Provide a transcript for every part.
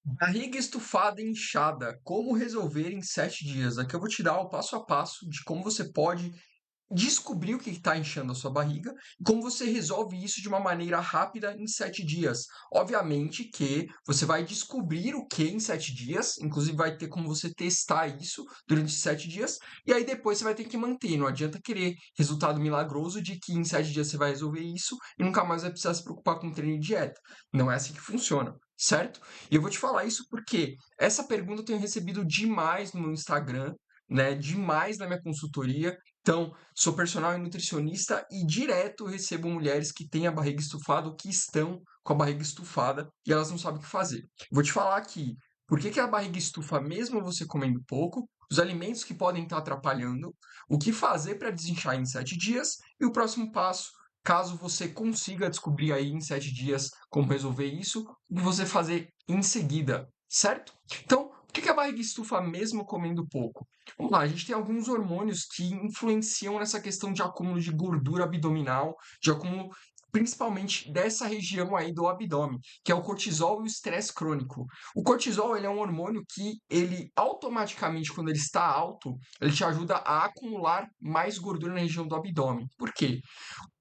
Barriga estufada e inchada, como resolver em 7 dias? Aqui eu vou te dar o passo a passo de como você pode descobrir o que está inchando a sua barriga e como você resolve isso de uma maneira rápida em 7 dias. Obviamente que você vai descobrir o que em 7 dias, inclusive vai ter como você testar isso durante 7 dias, e aí depois você vai ter que manter. Não adianta querer resultado milagroso de que em 7 dias você vai resolver isso e nunca mais vai precisar se preocupar com treino e dieta. Não é assim que funciona, certo? E eu vou te falar isso porque essa pergunta eu tenho recebido demais no meu Instagram, né? Demais na minha consultoria. Então, sou personal e nutricionista e direto recebo mulheres que têm a barriga estufada ou que estão com a barriga estufada e elas não sabem o que fazer. Vou te falar aqui por que a barriga estufa mesmo você comendo pouco, os alimentos que podem estar atrapalhando, o que fazer para desinchar em 7 dias e o próximo passo, caso você consiga descobrir aí em 7 dias como resolver isso, o que você fazer em seguida, certo? Então, por que a barriga estufa mesmo comendo pouco? Vamos lá, a gente tem alguns hormônios que influenciam nessa questão de acúmulo de gordura abdominal, de acúmulo principalmente dessa região aí do abdômen, que é o cortisol e o estresse crônico. O cortisol, ele é um hormônio que ele automaticamente, quando ele está alto, ele te ajuda a acumular mais gordura na região do abdômen. Por quê?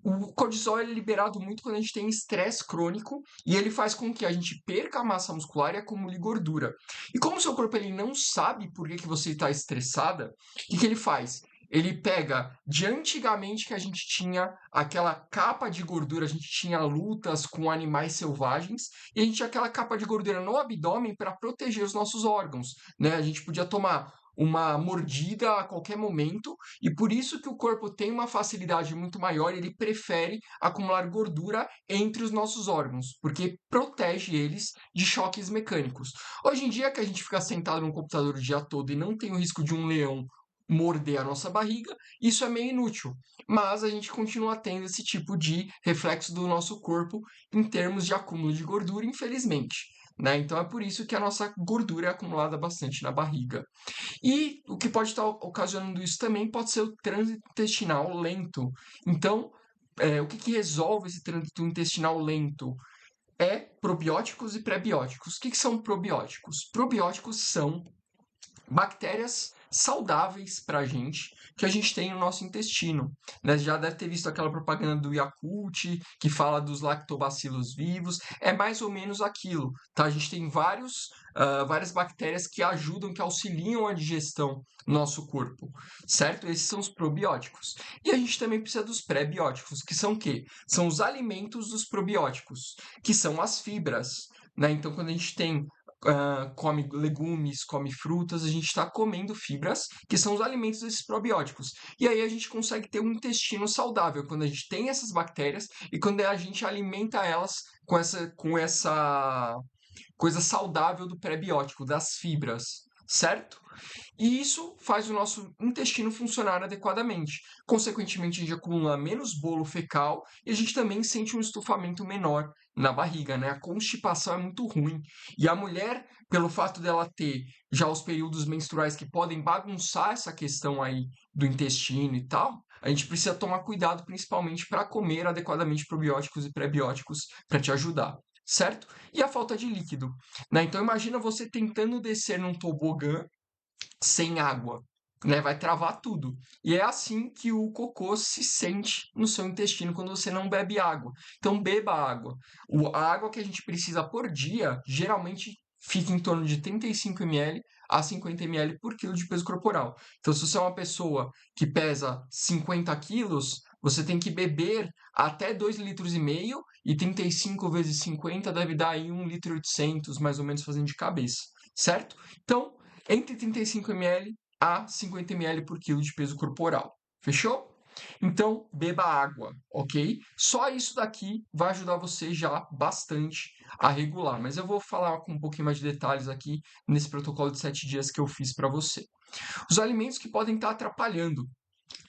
O cortisol é liberado muito quando a gente tem estresse crônico e ele faz com que a gente perca a massa muscular e acumule gordura. E como o seu corpo ele não sabe por que você está estressada, o que ele faz? Ele pega de antigamente que a gente tinha aquela capa de gordura, a gente tinha lutas com animais selvagens, e a gente tinha aquela capa de gordura no abdômen para proteger os nossos órgãos, né? A gente podia tomar uma mordida a qualquer momento e por isso que o corpo tem uma facilidade muito maior, ele prefere acumular gordura entre os nossos órgãos, porque protege eles de choques mecânicos. Hoje em dia, que a gente fica sentado no computador o dia todo e não tem o risco de um leão morder a nossa barriga, isso é meio inútil. Mas a gente continua tendo esse tipo de reflexo do nosso corpo em termos de acúmulo de gordura, infelizmente. Né? Então é por isso que a nossa gordura é acumulada bastante na barriga. E o que pode estar ocasionando isso também pode ser o trânsito intestinal lento. Então, o que resolve esse trânsito intestinal lento? É probióticos e pré-bióticos. O que são probióticos? Probióticos são bactérias saudáveis para que a gente tem no nosso intestino. Né? Já deve ter visto aquela propaganda do Yakult, que fala dos lactobacilos vivos. É mais ou menos aquilo. Tá? A gente tem várias bactérias que ajudam, que auxiliam a digestão no nosso corpo. Certo? Esses são os probióticos. E a gente também precisa dos pré-bióticos, que são o quê? São os alimentos dos probióticos, que são as fibras. Né? Então, quando a gente tem come legumes, come frutas, a gente está comendo fibras, que são os alimentos desses probióticos. E aí a gente consegue ter um intestino saudável quando a gente tem essas bactérias e quando a gente alimenta elas com essa coisa saudável do pré-biótico, das fibras, certo? E isso faz o nosso intestino funcionar adequadamente. Consequentemente, a gente acumula menos bolo fecal e a gente também sente um estufamento menor na barriga, né? A constipação é muito ruim. E a mulher, pelo fato dela ter já os períodos menstruais que podem bagunçar essa questão aí do intestino e tal, a gente precisa tomar cuidado principalmente para comer adequadamente probióticos e pré-bióticos para te ajudar. Certo? E a falta de líquido, né? Então imagina você tentando descer num tobogã sem água, né? Vai travar tudo. E é assim que o cocô se sente no seu intestino quando você não bebe água. Então beba água. A água que a gente precisa por dia geralmente fica em torno de 35 ml a 50 ml por quilo de peso corporal. Então, se você é uma pessoa que pesa 50 quilos, você tem que beber até 2,5 litros e 35 vezes 50 deve dar aí 1,8 litro mais ou menos fazendo de cabeça, certo? Então, entre 35 ml a 50 ml por quilo de peso corporal. Fechou? Então, beba água, ok? Só isso daqui vai ajudar você já bastante a regular. Mas eu vou falar com um pouquinho mais de detalhes aqui nesse protocolo de 7 dias que eu fiz para você. Os alimentos que podem estar atrapalhando.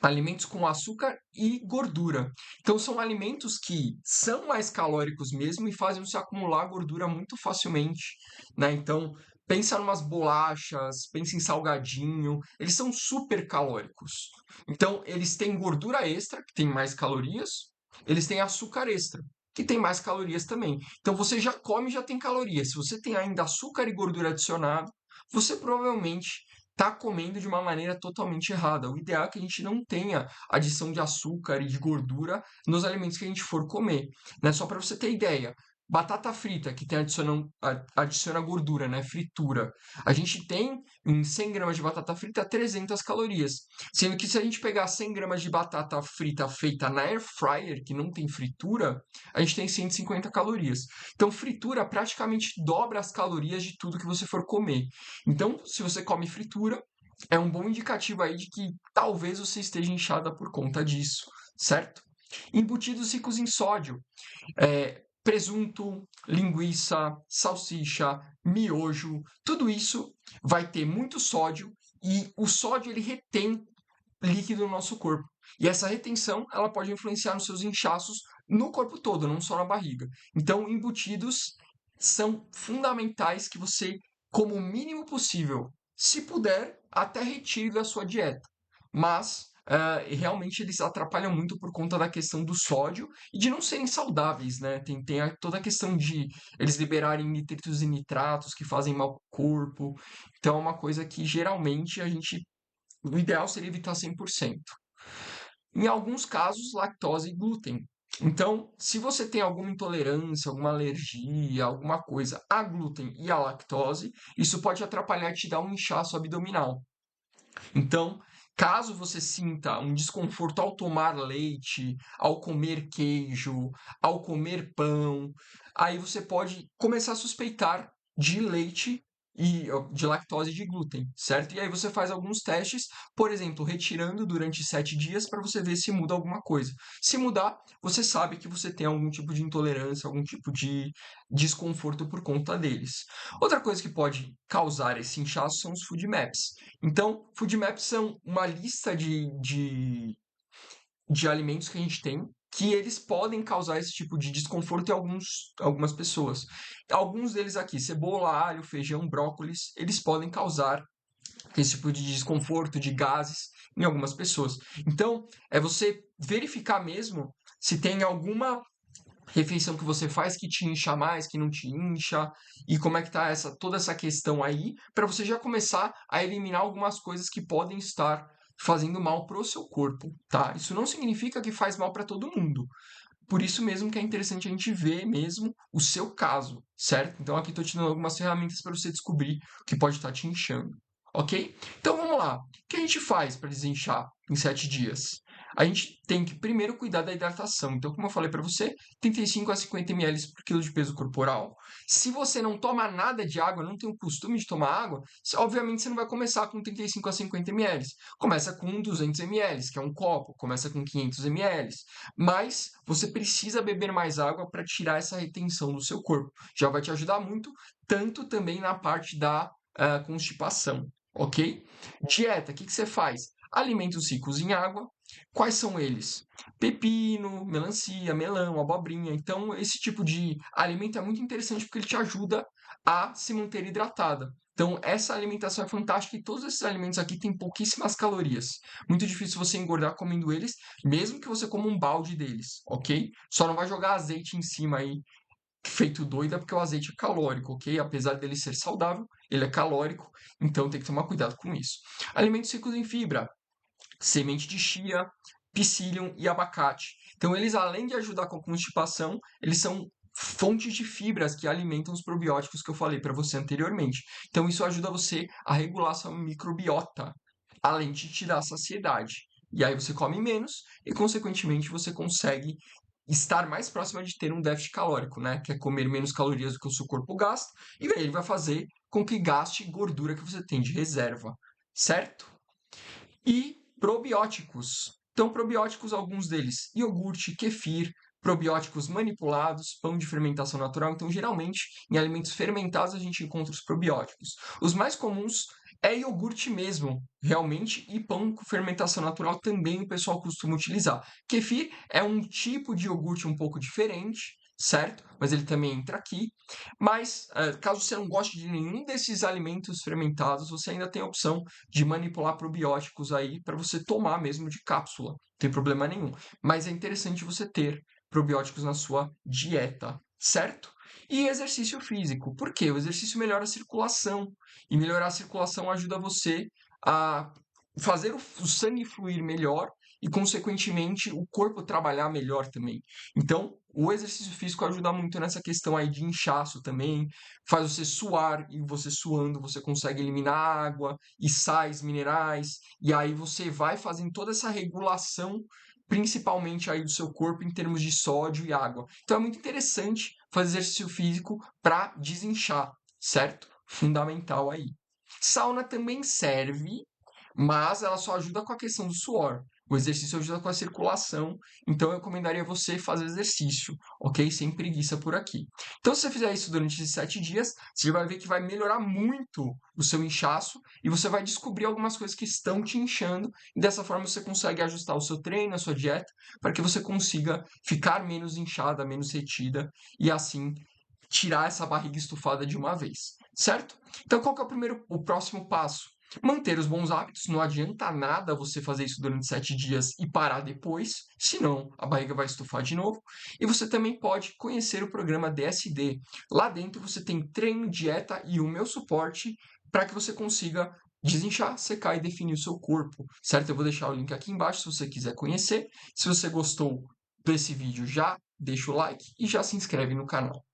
Alimentos com açúcar e gordura. Então, são alimentos que são mais calóricos mesmo e fazem você acumular gordura muito facilmente, né? Então, pensa em umas bolachas, pensa em salgadinho, eles são super calóricos. Então, eles têm gordura extra, que tem mais calorias, eles têm açúcar extra. que tem mais calorias também. Então você já come e já tem calorias. Se você tem ainda açúcar e gordura adicionado, você provavelmente está comendo de uma maneira totalmente errada. O ideal é que a gente não tenha adição de açúcar e de gordura nos alimentos que a gente for comer, né? Só para você ter ideia, batata frita, que tem adiciona gordura, né? Fritura. A gente tem em 100 gramas de batata frita 300 calorias. Sendo que se a gente pegar 100 gramas de batata frita feita na air fryer, que não tem fritura, a gente tem 150 calorias. Então, fritura praticamente dobra as calorias de tudo que você for comer. Então, se você come fritura, é um bom indicativo aí de que talvez você esteja inchada por conta disso, certo? Embutidos ricos em sódio, presunto, linguiça, salsicha, miojo, tudo isso vai ter muito sódio e o sódio ele retém líquido no nosso corpo. E essa retenção, ela pode influenciar nos seus inchaços no corpo todo, não só na barriga. Então, embutidos são fundamentais que você, como o mínimo possível, se puder, até retire da sua dieta. Mas, realmente, eles atrapalham muito por conta da questão do sódio e de não serem saudáveis, né? Tem toda a questão de eles liberarem nitritos e nitratos que fazem mal para o corpo. Então, é uma coisa que, geralmente, o ideal seria evitar 100%. Em alguns casos, lactose e glúten. Então, se você tem alguma intolerância, alguma alergia, alguma coisa a glúten e a lactose, isso pode atrapalhar e te dar um inchaço abdominal. Então, caso você sinta um desconforto ao tomar leite, ao comer queijo, ao comer pão, aí você pode começar a suspeitar de leite e de lactose e de glúten, certo? E aí você faz alguns testes, por exemplo, retirando durante 7 dias para você ver se muda alguma coisa. Se mudar, você sabe que você tem algum tipo de intolerância, algum tipo de desconforto por conta deles. Outra coisa que pode causar esse inchaço são os food maps. Então, food maps são uma lista de alimentos que a gente tem que eles podem causar esse tipo de desconforto em algumas pessoas. Alguns deles aqui, cebola, alho, feijão, brócolis, eles podem causar esse tipo de desconforto, de gases em algumas pessoas. Então, é você verificar mesmo se tem alguma refeição que você faz que te incha mais, que não te incha, e como é que tá toda essa questão aí, para você já começar a eliminar algumas coisas que podem estar fazendo mal para o seu corpo, tá? Isso não significa que faz mal para todo mundo. Por isso mesmo que é interessante a gente ver mesmo o seu caso, certo? Então aqui estou te dando algumas ferramentas para você descobrir o que pode estar te inchando, ok? Então vamos lá. O que a gente faz para desinchar em 7 dias? A gente tem que primeiro cuidar da hidratação. Então, como eu falei para você, 35 a 50 ml por quilo de peso corporal. Se você não toma nada de água, não tem o costume de tomar água, obviamente você não vai começar com 35 a 50 ml. Começa com 200 ml, que é um copo. Começa com 500 ml. Mas você precisa beber mais água para tirar essa retenção do seu corpo. Já vai te ajudar muito, tanto também na parte da constipação, ok? Dieta, o que você faz? Alimentos ricos em água. Quais são eles? Pepino, melancia, melão, abobrinha. Então, esse tipo de alimento é muito interessante porque ele te ajuda a se manter hidratada. Então, essa alimentação é fantástica e todos esses alimentos aqui têm pouquíssimas calorias. Muito difícil você engordar comendo eles, mesmo que você coma um balde deles, ok? Só não vai jogar azeite em cima aí, feito doida, porque o azeite é calórico, ok? Apesar dele ser saudável, ele é calórico, então tem que tomar cuidado com isso. Alimentos ricos em fibra, semente de chia, psyllium e abacate. Então, eles, além de ajudar com a constipação, eles são fontes de fibras que alimentam os probióticos que eu falei para você anteriormente. Então, isso ajuda você a regular sua microbiota, além de te dar saciedade. E aí você come menos e, consequentemente, você consegue estar mais próxima de ter um déficit calórico, né? Que é comer menos calorias do que o seu corpo gasta, e aí ele vai fazer com que gaste gordura que você tem de reserva, certo? E probióticos. Então, probióticos, alguns deles, iogurte, kefir, probióticos manipulados, pão de fermentação natural. Então, geralmente, em alimentos fermentados, a gente encontra os probióticos. Os mais comuns é iogurte mesmo, realmente, e pão com fermentação natural também o pessoal costuma utilizar. Kefir é um tipo de iogurte um pouco diferente, certo? Mas ele também entra aqui. Mas, caso você não goste de nenhum desses alimentos fermentados, você ainda tem a opção de manipular probióticos aí para você tomar mesmo de cápsula. Não tem problema nenhum. Mas é interessante você ter probióticos na sua dieta, certo? E exercício físico. Por quê? O exercício melhora a circulação. E melhorar a circulação ajuda você a fazer o sangue fluir melhor e, consequentemente, o corpo trabalhar melhor também. Então, o exercício físico ajuda muito nessa questão aí de inchaço também, faz você suar, e você suando, você consegue eliminar água e sais minerais, e aí você vai fazendo toda essa regulação, principalmente aí do seu corpo em termos de sódio e água. Então é muito interessante fazer exercício físico para desinchar, certo? Fundamental aí. Sauna também serve, mas ela só ajuda com a questão do suor. O exercício ajuda com a circulação, então eu recomendaria você fazer exercício, ok? Sem preguiça por aqui. Então, se você fizer isso durante esses 7 dias, você vai ver que vai melhorar muito o seu inchaço e você vai descobrir algumas coisas que estão te inchando, e dessa forma você consegue ajustar o seu treino, a sua dieta, para que você consiga ficar menos inchada, menos retida e assim tirar essa barriga estufada de uma vez, certo? Então, qual que é o próximo passo? Manter os bons hábitos, não adianta nada você fazer isso durante 7 dias e parar depois, senão a barriga vai estufar de novo. E você também pode conhecer o programa DSD. Lá dentro você tem treino, dieta e o meu suporte para que você consiga desinchar, secar e definir o seu corpo, certo? Eu vou deixar o link aqui embaixo se você quiser conhecer. Se você gostou desse vídeo, já deixa o like e já se inscreve no canal.